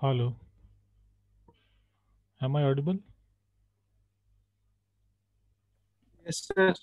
Hello, am I audible? Yes, sir.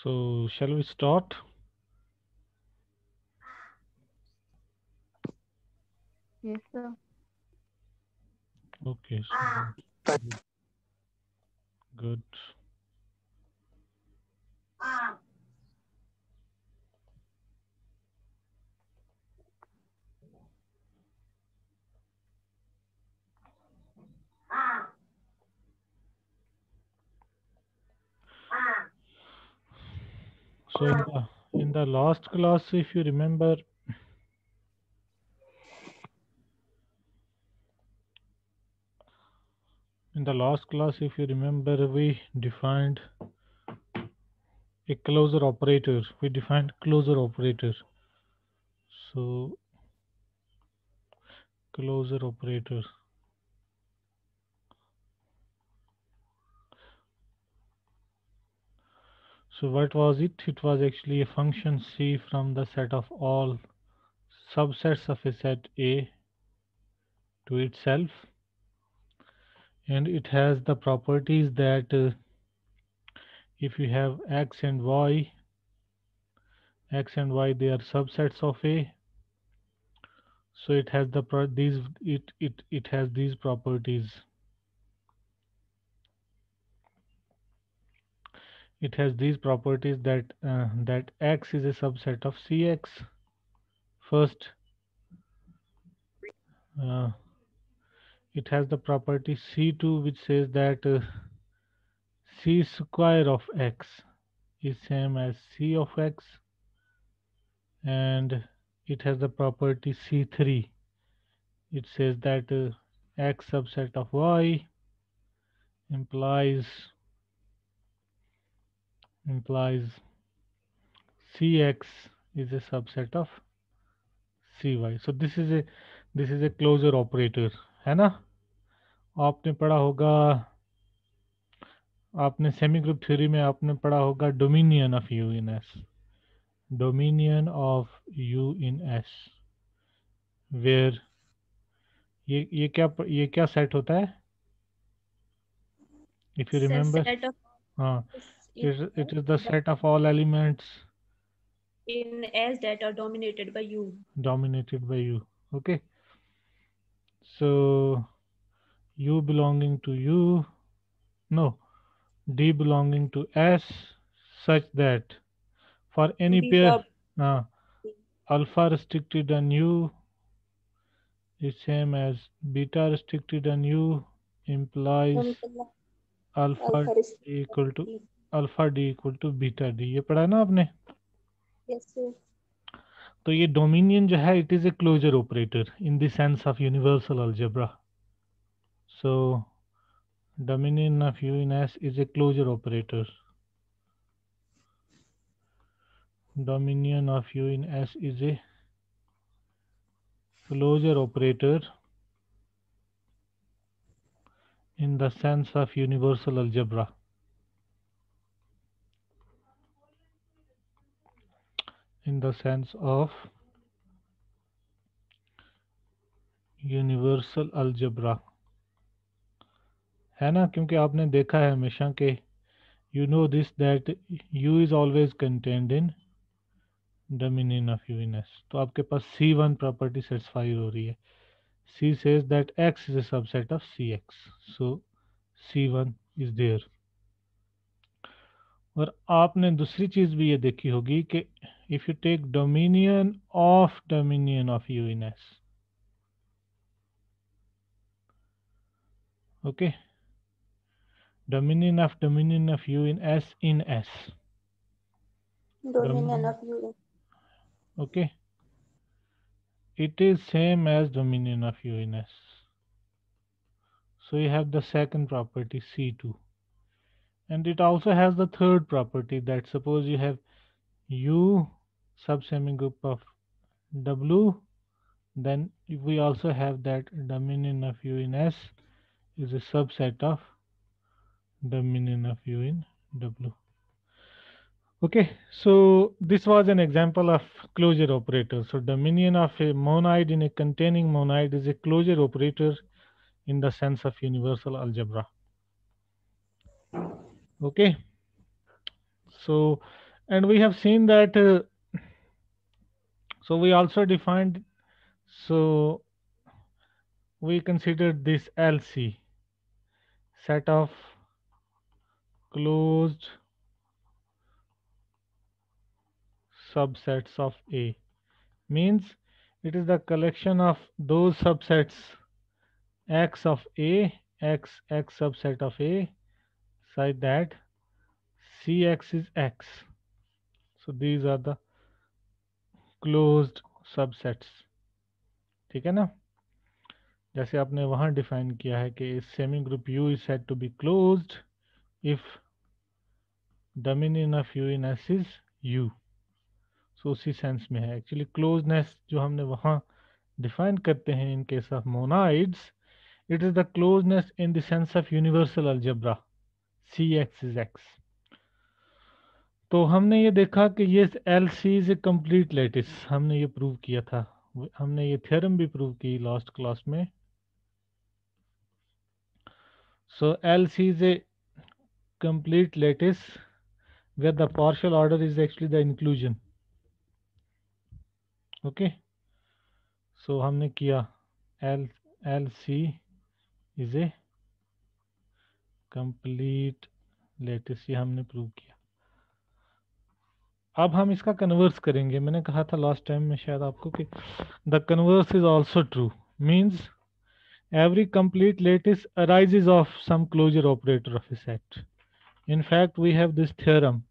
So, shall we start? Yes, sir. Okay, so good. So, in the last class, if you remember, we defined a closure operator. We defined closure operator. So, closure operator. So, what was it? It was actually a function C from the set of all subsets of a set A to itself, and it has the properties that if you have x and y, they are subsets of A. So it has it has these properties. It has these properties that x is a subset of Cx. First, uh, it has the property C2, which says that C square of x is same as C of x, and it has the property C3. It says that x subset of y implies Cx is a subset of Cy. So this is a closure operator, है ना? आपने पढ़ा होगा, आपने semi group theory में आपने पढ़ा होगा dominion of U in S, dominion of U in S, where ये क्या सेट होता है? If you remember, Set of हाँ, in it is the set of all elements in S that are dominated by U. dominated by you. Okay, so u belonging to u, no, d belonging to s, such that for any pair Beta uh, alpha restricted on u is same as beta restricted on u implies alpha alpha is d equal to beta d. ये पढ़ा है ना आपने? yes sir. तो ये dominion जो है, it is a closure operator in the sense of universal algebra. So dominion of u in S is a closure operator. Dominion of u in S is a closure operator in the sense of universal algebra. In the sense of universal algebra, है ना? क्योंकि आपने देखा है हमेशा कि you know this that u is always contained in dominion of U in S. तो आपके पास C1 प्रॉपर्टी सेटिस्फाई हो रही है। C says that X is a subset of Cx, so C1 is there। और आपने दूसरी चीज भी ये देखी होगी कि if you take dominion of U in S, okay, dominion of u in S, Dominion of U. okay, it is same as dominion of u in S. So you have the second property C2, and it also has the third property that suppose you have u sub semigroup of W, then we also have that dominion of u in S is a subset of dominion of u in W. Okay, so this was an example of closure operator. So dominion of a monad in a containing monad is a closure operator in the sense of universal algebra. Okay, so and we have seen that so we also defined, so we considered this LC, set of closed subsets of A, means it is the collection of those subsets X of A, X subset of A, such that Cx is X. So these are the closed subsets। ठीक है ना, जैसे आपने वहां define किया है कि semi group U is said to be closed if dominion of U in S is U। सो उसी सेंस में है एक्चुअली क्लोजनेस जो हमने वहां डिफाइन करते हैं in case of monoids, it is the closeness in the sense of universal algebra, Cx is X। तो हमने ये देखा कि ये LC is a complete lattice, हमने ये प्रूव किया था, हमने ये थ्योरम भी प्रूव की लास्ट क्लास में। So LC is a complete lattice where the partial order is actually the inclusion। Okay, so हमने किया LC is a complete lattice, ये हमने प्रूव किया। अब हम इसका कन्वर्स करेंगे। मैंने कहा था लास्ट टाइम में शायद आपको कि the converse is also true, means every complete lattice arises of some closure operator of a set। In fact, we have this theorem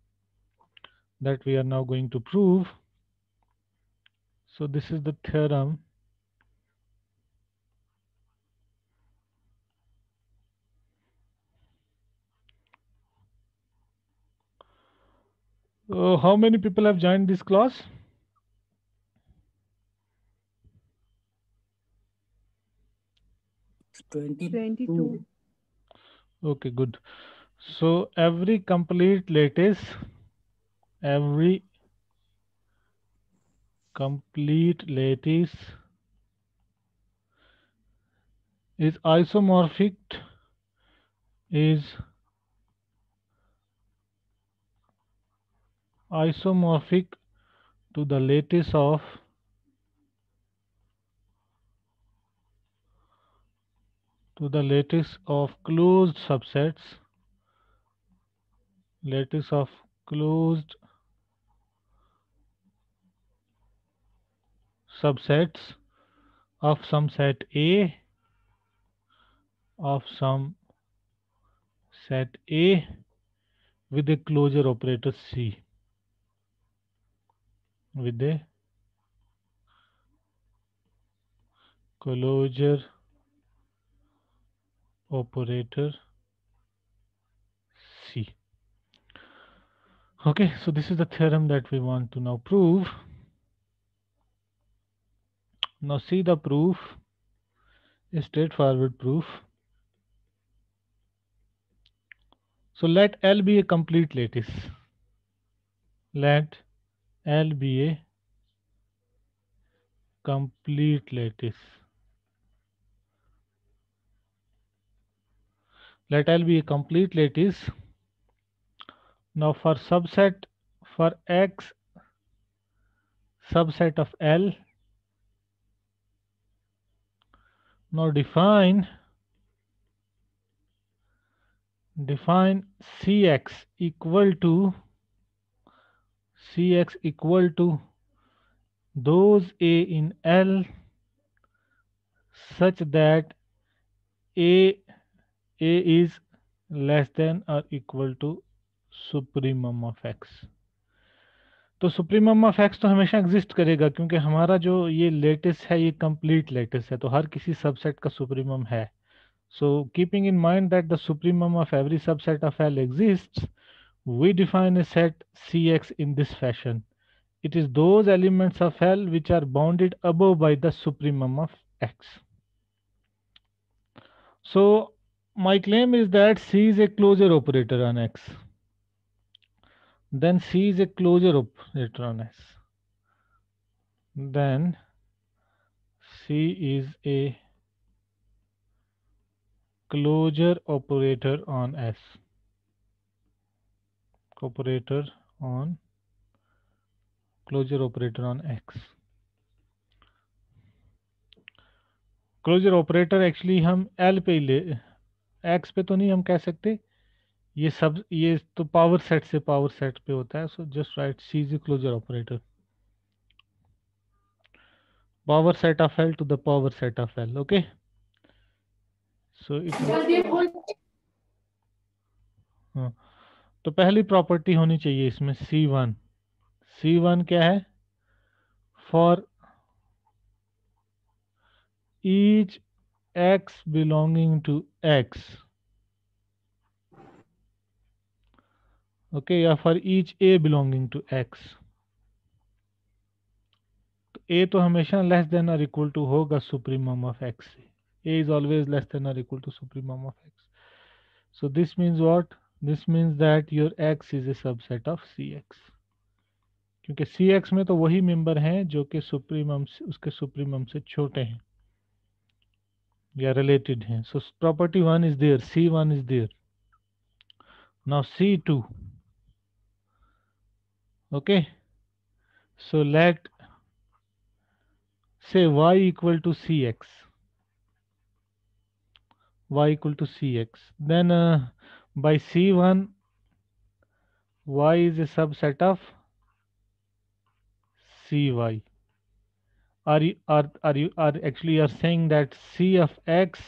that we are now going to prove। So this is the theorem how many people have joined this class? Twenty-two. Okay, good। So every complete lattice is isomorphic is isomorphic to the lattice of closed subsets, lattice of closed subsets of some set A, of some set A with a closure operator C, with a closure operator C। Okay, so this is the theorem that we want to now prove। Now see the proof, a straightforward proof। So let L be a complete lattice, let L be a complete lattice, let L be a complete lattice। Now for subset for X subset of L. Now define Cx equal to those A in L such that A is less than or equal to supremum of x. तो supremum of x तो हमेशा exist करेगा क्योंकि हमारा जो ये latest है ये कंप्लीट लेटेस्ट है, तो हर किसी सबसेट का सुप्रीमम है। So keeping in mind that the supremum of every subset of L exists, we define a set Cx in this fashion. It is those elements of L which are bounded above by the supremum of X. So my claim is that C is a closure operator on X. Then C is a closure operator on S. Then C is a closure operator on S. Closure operator on X. Closure operator actually हम L पे ही ले, x पे तो नहीं हम कह सकते, ये तो पावर सेट से पावर सेट पे होता है। So just write C is closure operator, power set of L to the power set of L. Okay, so it तो पहली प्रॉपर्टी होनी चाहिए इसमें C1। C1 क्या है? For each x belonging to x, okay, या for each a belonging to x। तो a तो हमेशा लेस देन और इक्वल टू होगा सुप्रीमम ऑफ x से। a is always less than or equal to supremum of x. So this means what? This means that your x is a subset of Cx, क्योंकि Cx में तो वही member हैं जो कि supremum से, उसके सुप्रीमम से छोटे हैं या रिलेटेड हैं। So property 1 is there, C1 is there. Now C2, okay, so let say y equal to Cx, then by C1 y is a subset of Cy. Are you actually are saying that C of x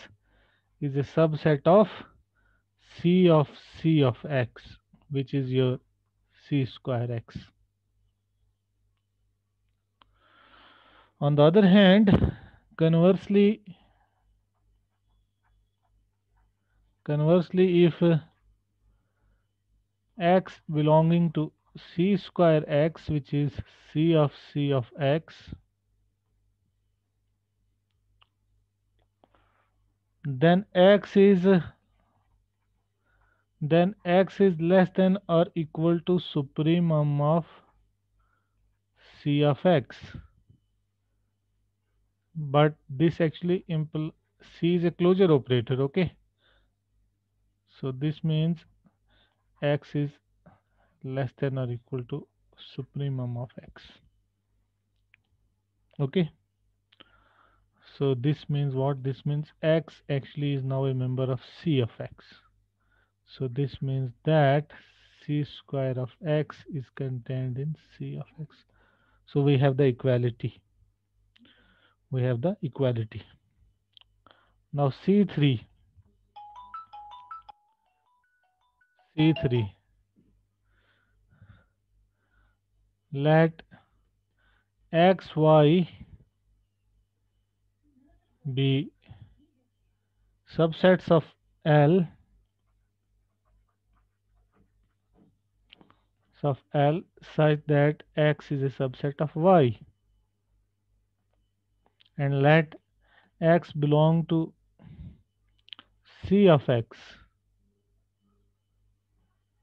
is a subset of C of x, which is your C square x. On the other hand, conversely, if x belonging to C square x, which is C of x, then x is less than or equal to supremum of C of x. But this actually C is a closure operator, okay? So this means x is less than or equal to supremum of x. Okay, so this means what? This means x actually is now a member of C of x. So this means that C square of x is contained in C of x. So we have the equality. Now C3, let x, y be subsets of L such that x is a subset of y, and let x belong to C of x.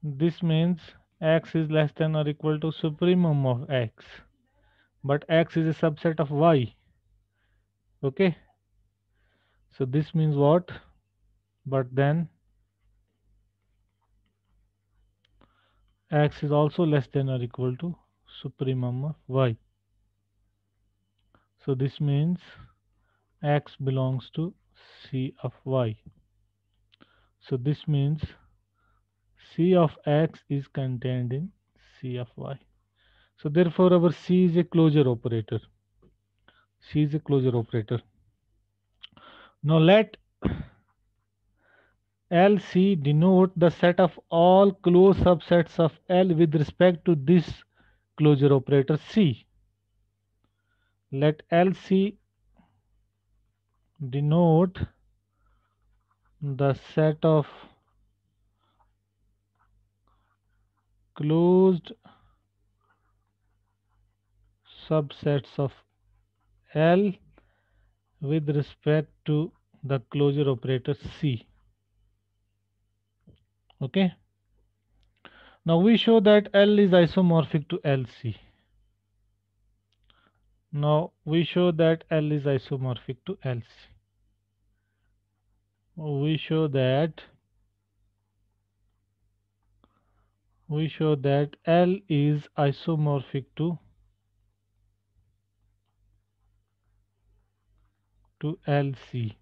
This means x is less than or equal to supremum of x, but x is a subset of y. Okay, so this means what? But then x is also less than or equal to supremum of y. So this means X belongs to C of Y. So this means C of X is contained in C of Y. So therefore our C is a closure operator. C is a closure operator. Now let LC denote the set of all closed subsets of L with respect to this closure operator C. Let LC denote the set of closed subsets of L with respect to the closure operator C. Okay. Now we show that L is isomorphic to LC. Now we show that L is isomorphic to LC. We show that L is isomorphic to LC.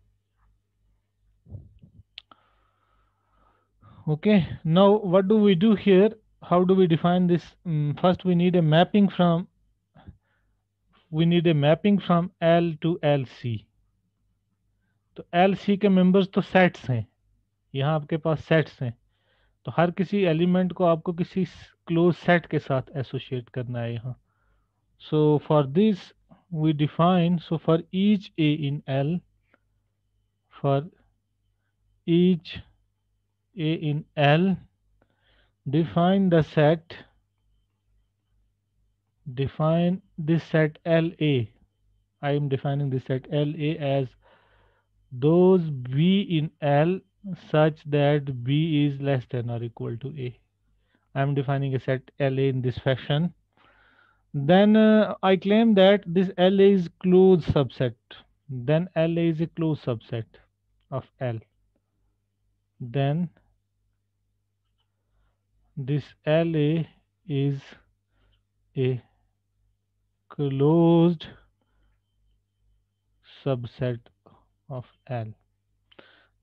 Okay, now what do we do here? How do we define this? First we need a mapping from L to LC. तो LC के members तो sets हैं, यहाँ आपके पास sets हैं, तो हर किसी element को आपको किसी क्लोज सेट के साथ एसोसिएट करना है यहाँ. So for this we define, so for each A in L, for each A in L, define this set LA. I am defining this set LA as those B in L such that B is less than or equal to A. I am defining a set LA in this fashion. Then I claim that this LA is closed subset. Then LA is a closed subset of L. Then this LA is a closed subset of L.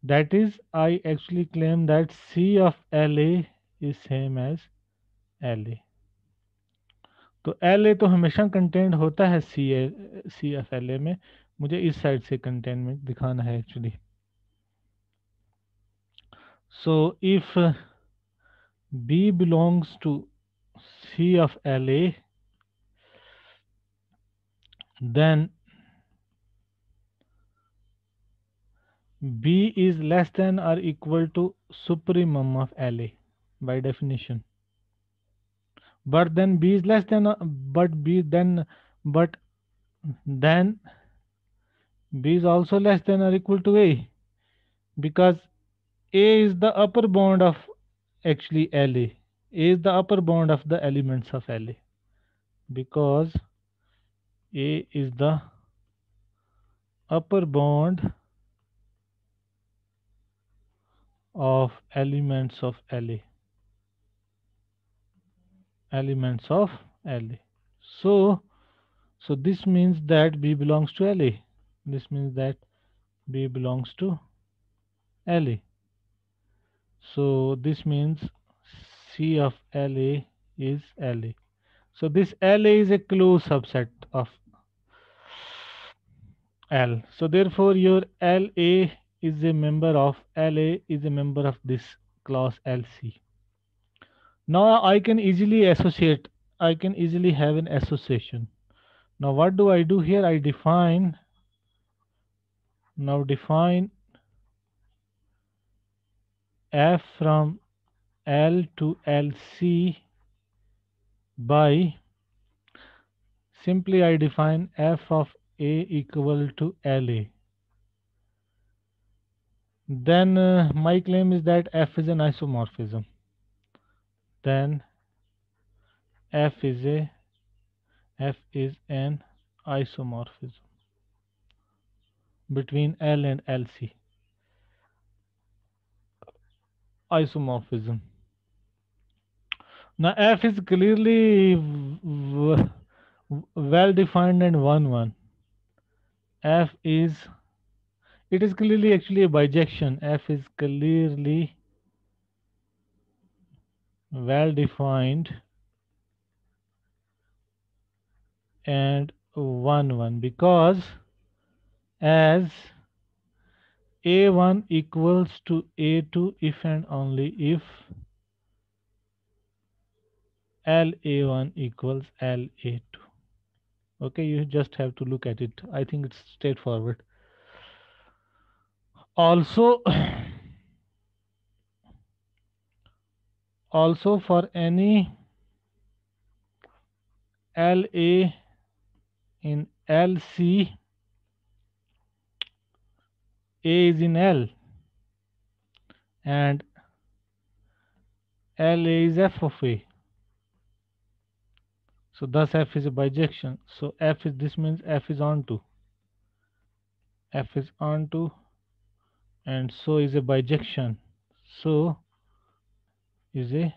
That is, I actually claim that C of LA is same as LA. तो LA तो हमेशा content होता है C of LA में, मुझे इस side से containment दिखाना है actually. So if B belongs to C of LA, then B is less than or equal to supremum of LA by definition. But then B is less than, but then B is also less than or equal to A, because A is the upper bound of actually LA. A is the upper bound of the elements of LA, because A is the upper bound of elements of LA. So this means that B belongs to LA. This means that B belongs to LA. So this means C of LA is LA. So this LA is a closed subset of L. So therefore your LA is a member of this class LC. Now I can easily have an association. Now what do I do here? I define F from L to LC by simply I define F of A equal to LA. Then my claim is that F is an isomorphism. Then F is an isomorphism between L and LC. Isomorphism. Now F is clearly well defined and 1, 1. F is, it is clearly actually a bijection. F is clearly well defined and 1 1, because as A1 equals to A2 if and only if LA1 equals LA2. Okay, you just have to look at it. I think it's straightforward. Also, also for any LA in LC, A is in L and LA is F of A. So thus F is a bijection. So F is, this means F is onto. F is onto, and so is a bijection. So is a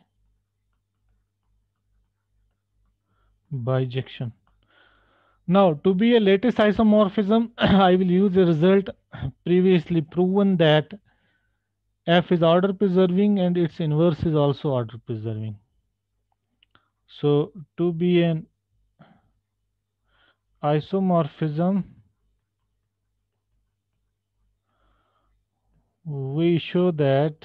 bijection. Now, to be a lattice isomorphism, I will use a result previously proven that F is order preserving and its inverse is also order preserving. So, to be an isomorphism, we show that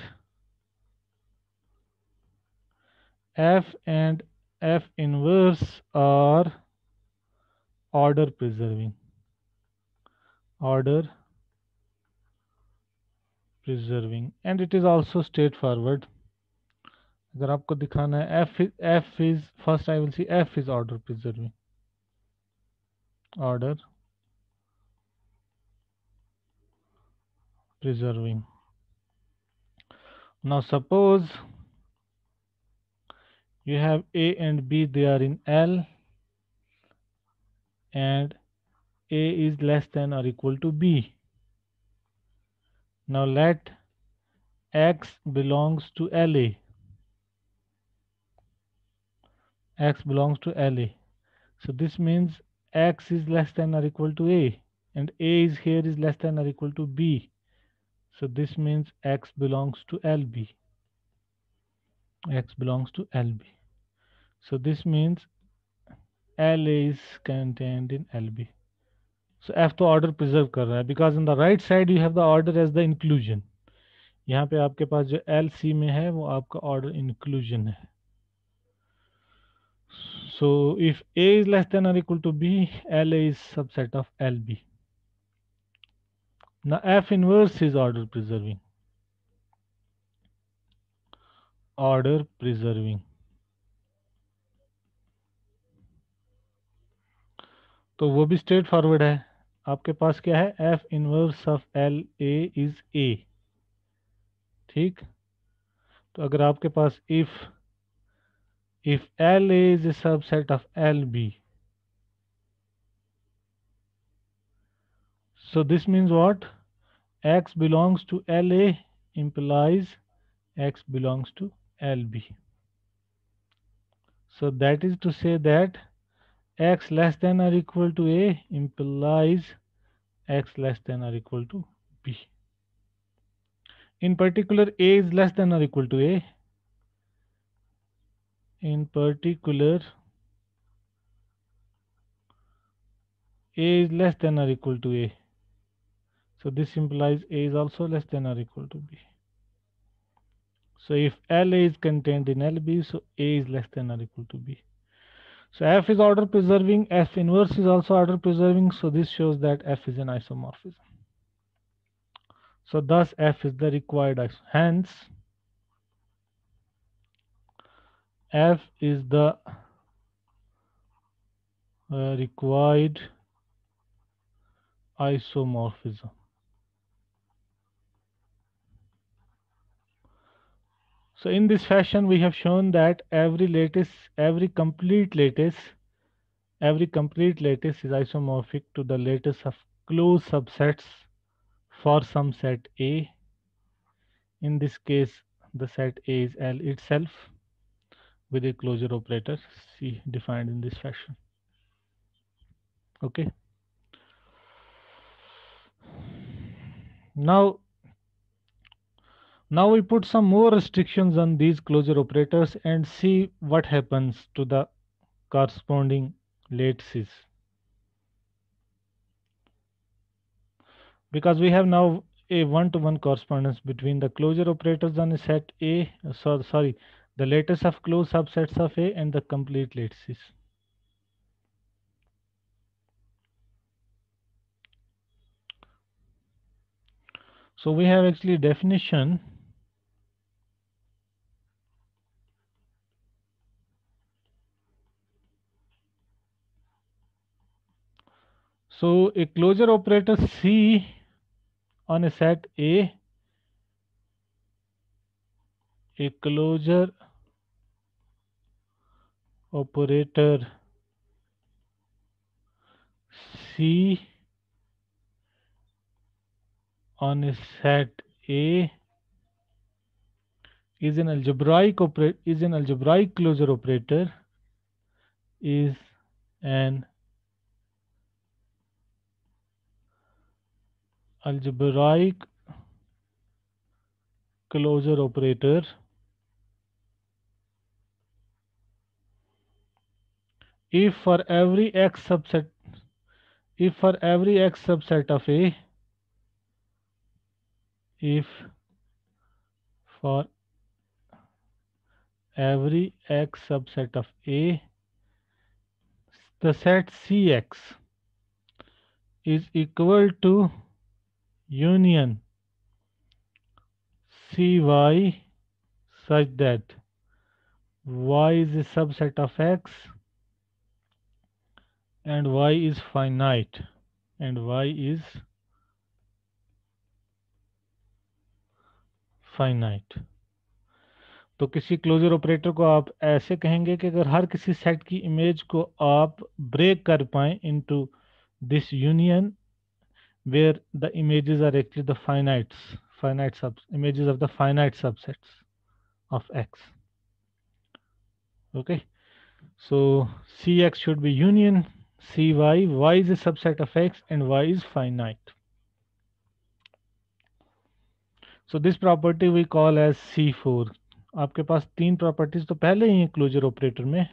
F and F inverse are order preserving. Order preserving, and it is also straightforward. अगर आपको दिखाना है F is, first I will see F is order preserving. Order preserving. Now suppose you have A and B, they are in L and A is less than or equal to B. Now let X belongs to LA. X belongs to LA. So this means X is less than or equal to A and A is here is less than or equal to B. So this means X belongs to LB. X belongs to LB. So this means LA is contained in LB. So F तो order preserve कर रहा है, because on the right side you have the order as the inclusion. यहाँ पे आपके पास जो LC में है वो आपका order inclusion है. So if A is less than or equal to B, LA is subset of LB. Now F inverse is order preserving. Order preserving. तो वो भी स्ट्रेट फॉरवर्ड है. आपके पास क्या है? F inverse of LA is A. ठीक, तो अगर आपके पास if LA is a subset of LB, so this means what? X belongs to LA implies X belongs to LB. So that is to say that X less than or equal to A implies X less than or equal to B. In particular, A is less than or equal to A. In particular, A is less than or equal to A. So this implies A is also less than or equal to B. So if LA is contained in LB, so A is less than or equal to B. So F is order preserving, F inverse is also order preserving. So this shows that F is an isomorphism. So thus F is the required isomorphism. Hence, F is the required isomorphism. So in this fashion, we have shown that every complete lattice is isomorphic to the lattice of closed subsets for some set A. In this case, the set A is L itself with a closure operator C defined in this fashion. Okay. Now we put some more restrictions on these closure operators and see what happens to the corresponding lattices. Because we have now a one-to-one correspondence between the closure operators on a set A, sorry, the lattice of closed subsets of A and the complete lattices. So we have actually definition. So a closure operator C on a set A, a closure operator C on a set A is an algebraic closure operator, is an algebraic closure operator if for every x subset of A, if for every x subset of A, the set Cx is equal to union Cy such that y is a subset of x and y is finite, and y is finite. तो किसी closure operator को आप ऐसे कहेंगे कि अगर हर किसी set की इमेज को आप ब्रेक कर पाएं into this union where the images are actually the images of the finite subsets of x. Okay, so Cx should be union Cy, y is a subset of x and y is finite. So this property we call as C4. आपके पास तीन properties तो पहले ही हैं closure operator में,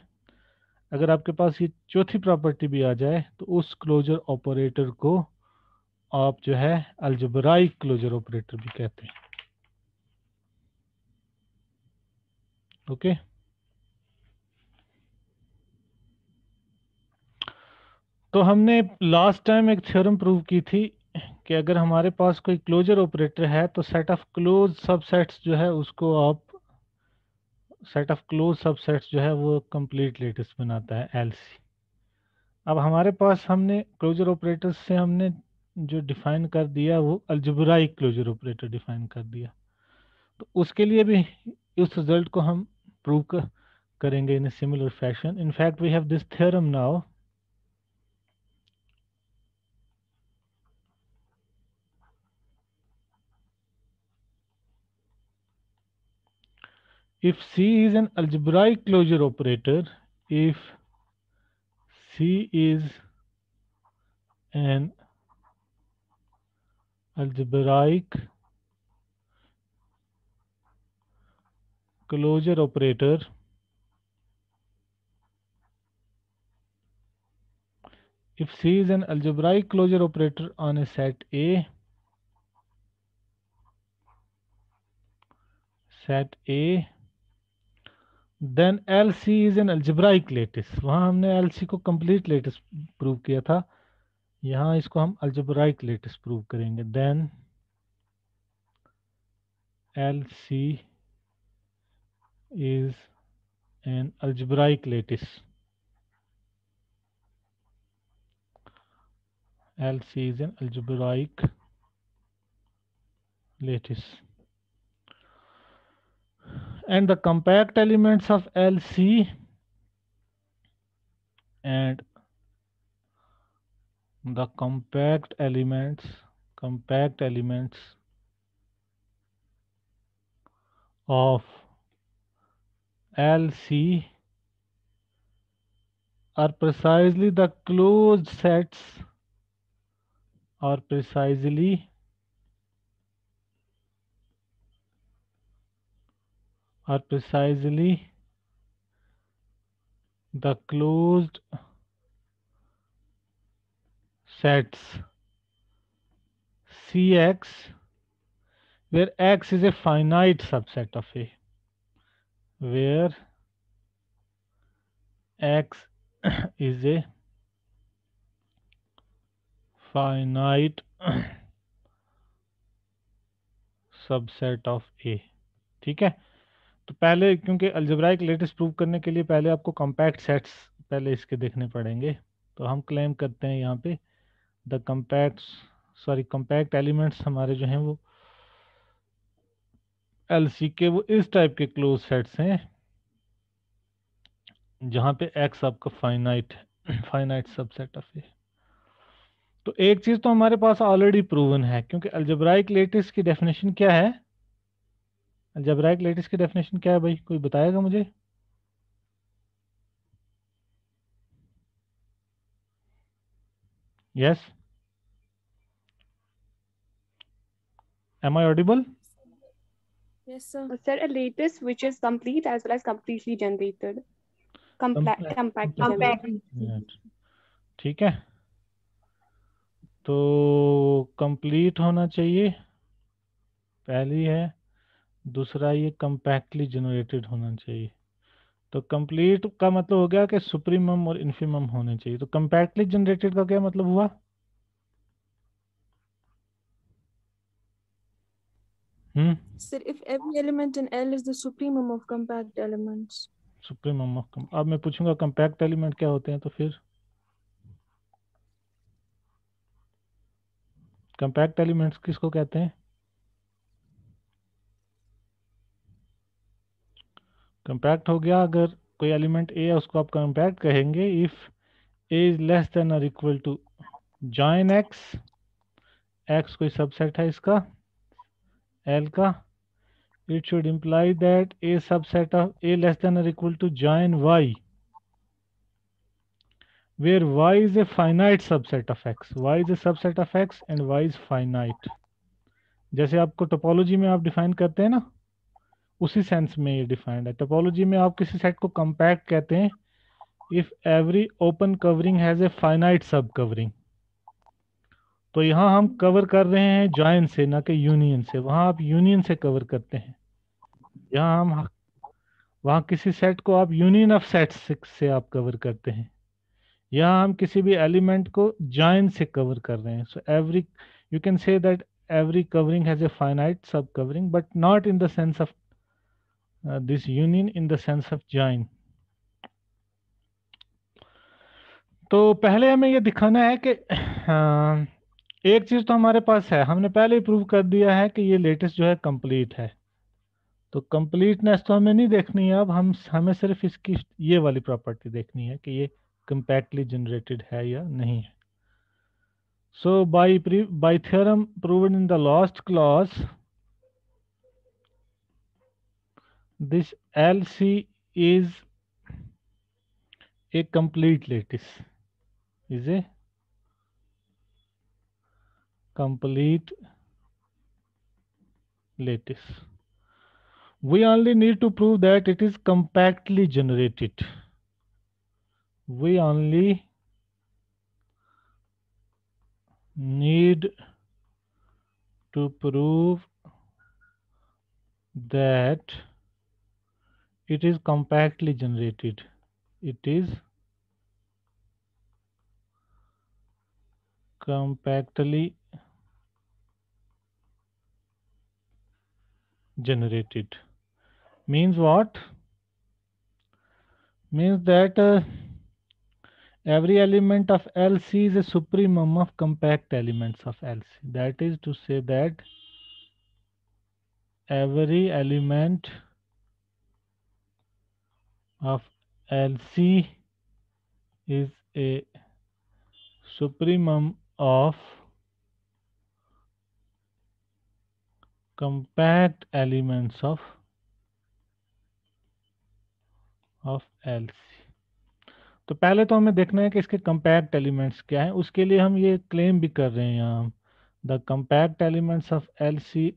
अगर आपके पास ये चौथी प्रॉपर्टी भी आ जाए तो उस क्लोजर ऑपरेटर को आप जो है अलजेब्राइक क्लोजर ऑपरेटर भी कहते हैं. ओके तो हमने लास्ट टाइम एक थ्योरम प्रूव की थी कि अगर हमारे पास कोई क्लोजर ऑपरेटर है तो सेट ऑफ क्लोज सबसेट्स जो है उसको आप सेट ऑफ क्लोज सबसेट्स जो है वो कंप्लीट लेटिस बनाता है एलसी. अब हमारे पास हमने क्लोजर ऑपरेटर्स से हमने जो डिफाइन कर दिया वो अलजेब्राइक क्लोजर ऑपरेटर डिफाइन कर दिया, तो उसके लिए भी उस रिजल्ट को हम प्रूव करेंगे in a similar fashion. In fact we have this theorem now. If C is an algebraic closure operator, if C is an algebraic closure operator, if C is an algebraic closure operator on a set A, then LC is an algebraic lattice. वहाँ हमने LC को complete lattice prove किया था, यहाँ इसको हम algebraic lattice prove करेंगे. Then LC is an algebraic lattice. LC is an algebraic lattice. And the compact elements of LC and the compact elements of LC are precisely the closed sets, are precisely are precisely the closed sets Cx where X is a finite subset of A, where X is a finite subset of a. ठीक है, तो पहले क्योंकि algebraic lettuce prove करने के लिए पहले आपको कॉम्पैक्ट सेट्स पहले इसके देखने पड़ेंगे, तो हम क्लेम करते हैं यहाँ पे द कॉम्पैक्ट एलिमेंट्स हमारे जो हैं वो एलसी के वो इस टाइप के क्लोज सेट्स हैं जहाँ पे एक्स आपका फाइनाइट सबसेट ऑफ ए। तो एक चीज तो हमारे पास ऑलरेडी प्रूवन है, क्योंकि अलजेब्राइक लेटिस की डेफिनेशन क्या है? अलजेब्राइक लेटिस की डेफिनेशन क्या है भाई, कोई बताएगा मुझे? Yes, am I audible? Yes, sir. Sir, a lattice which is complete as well as completely generated. Compactly generated. ठीक है, तो कंप्लीट होना चाहिए पहली है, दूसरा ये कंपैक्टली जनरेटेड होना चाहिए। तो कंप्लीट का मतलब हो गया कि सुप्रीमम और इन्फीमम होने चाहिए। तो कंपैक्टली जनरेटेड का क्या मतलब हुआ? Sir, if every element in L is the supremum of compact elements. Supremum of अब मैं पूछूंगा कंपैक्ट एलिमेंट क्या होते हैं, तो फिर कंपैक्ट एलिमेंट्स किसको कहते हैं? कंपैक्ट हो गया अगर कोई एलिमेंट ए है उसको आप कंपैक्ट कहेंगे if a is less than और equal to join x, x कोई सबसेट है इसका एल का, it should imply that a subset of a less than or equal to join y where y is a finite subset of x, y is a subset of x and y is finite। जैसे आपको topology में आप define करते हैं ना, उसी sense में ये डिफाइंड है। टोपोलॉजी में आप किसी सेट को कंपैक्ट कहते हैं if every open covering has a finite सब कवरिंग। तो यहाँ हम कवर कर रहे हैं जॉइन से, ना कि यूनियन से। वहाँ आप यूनियन से कवर करते हैं, यहाँ हम वहाँ किसी सेट को आप यूनियन ऑफ सेट्स से आप कवर करते हैं, यहाँ हम किसी भी एलिमेंट को जॉइन से कवर कर रहे हैं। So every you can say that every covering has a finite sub covering but not in the sense of this union, in the sense of join। तो पहले हमें ये दिखाना है कि एक चीज तो हमारे पास है, हमने पहले ही प्रूव कर दिया है कि ये लेटेस्ट जो है कंप्लीट है। तो कंप्लीटनेस तो हमें नहीं देखनी है, अब हमें सिर्फ इसकी ये वाली प्रॉपर्टी देखनी है कि ये कंपैक्टली जनरेटेड है या नहीं है। So by theorem proven in the last class, this LC is a complete lattice, is a complete lattice। We only need to prove that it is compactly generated। We only need to prove that it is compactly generated। It is compactly generated means what? Means that every element of LC is a supremum of compact elements of LC। That is to say that every element of LC is a supremum of compact elements of LC। तो पहले तो हमें देखना है कि इसके compact elements क्या हैं, उसके लिए हम ये क्लेम भी कर रहे हैं यहाँ, the compact elements of LC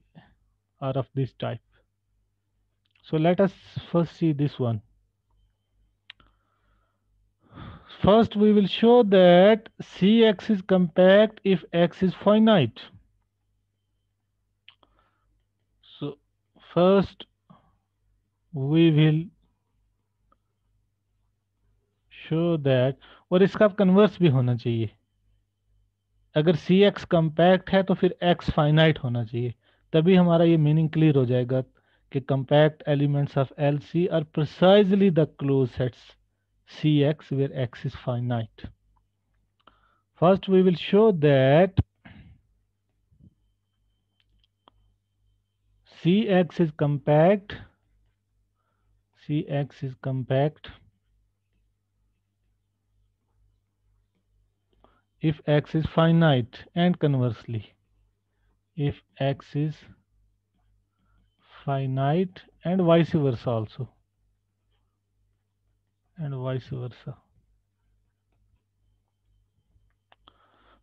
are of this type. So let us first see this one. First, we will show that Cx is compact if X is finite. So first, we will show that, और इसका converse भी होना चाहिए. अगर Cx compact है तो फिर X finite होना चाहिए, तभी हमारा ये मीनिंग क्लियर हो जाएगा कि compact elements of LC are precisely the close sets Cx where X is finite. First, we will show that Cx is compact. Cx is compact if X is finite, and conversely, if X is finite, and vice versa also, and vice versa.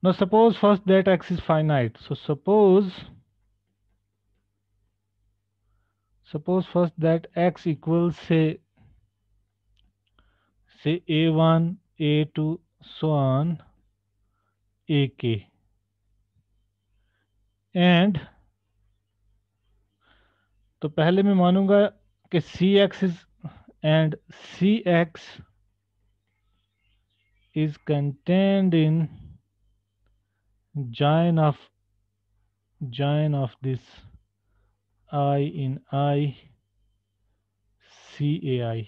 Now suppose first that X is finite. So suppose first that X equals say A1, A2, so on, AK, and तो पहले मैं मानूंगा कि Cx is and Cx is contained in join of this I in I CAI,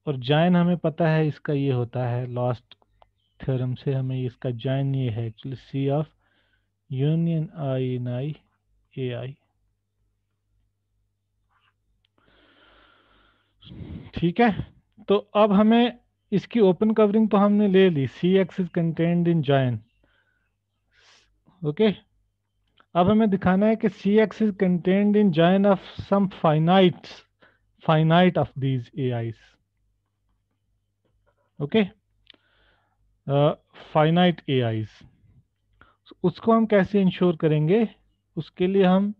और join हमें पता है इसका ये होता है, लास्ट थ्योरम से हमें इसका जॉइन ये है actually C of union I in I AI. ठीक है, तो अब हमें इसकी ओपन कवरिंग तो हमने ले ली, Cx is contained in join. Okay, अब हमें दिखाना है कि Cx is contained in join of some finite of these AIs. Okay, finite AIs. उसको हम कैसे इंश्योर करेंगे? उसके लिए हम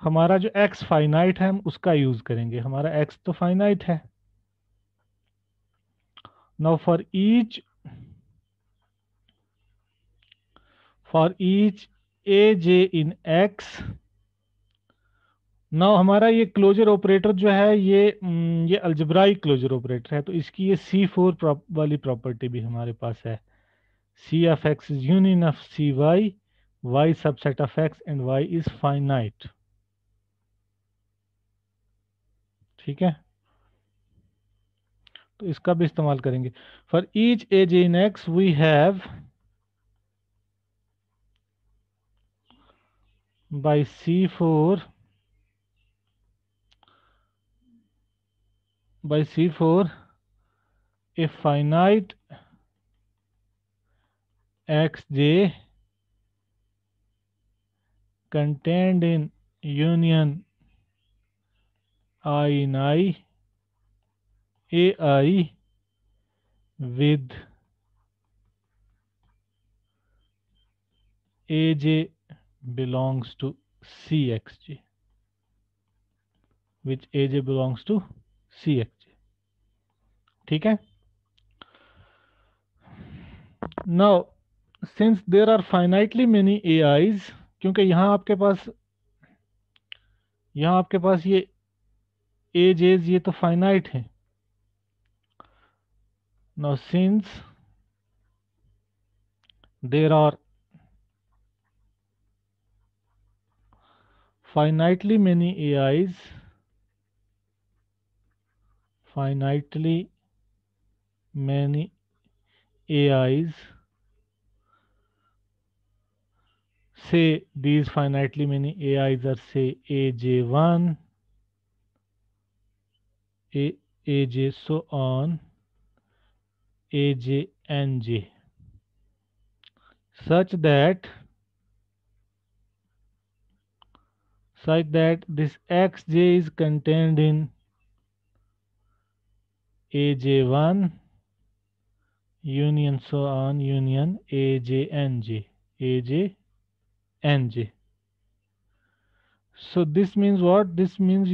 हमारा जो X फाइनाइट है हम उसका यूज करेंगे. हमारा X तो फाइनाइट है. Now for each AJ in X, now हमारा ये क्लोजर ऑपरेटर जो है ये अलजेब्राइक क्लोजर ऑपरेटर है, तो इसकी ये C4 वाली प्रॉपर्टी भी हमारे पास है. C of X is union of CY, Y subset of X, and Y is finite. ठीक है, तो इसका भी इस्तेमाल करेंगे. For each AJ in X we have by C4 a finite XJ contained in union I in I AI with AJ belongs to CXJ, which AJ belongs to CXJ. ठीक है. Now since there are finitely many AIs, क्योंकि यहाँ आपके पास ये AJs ये तो finite है. Now since there are finitely many AIs, say these finitely many AIs are say AJ1, AJ so on, AJNJ, such that this XJ is contained in AJ1 union so on union AJNJ. So this means what? This means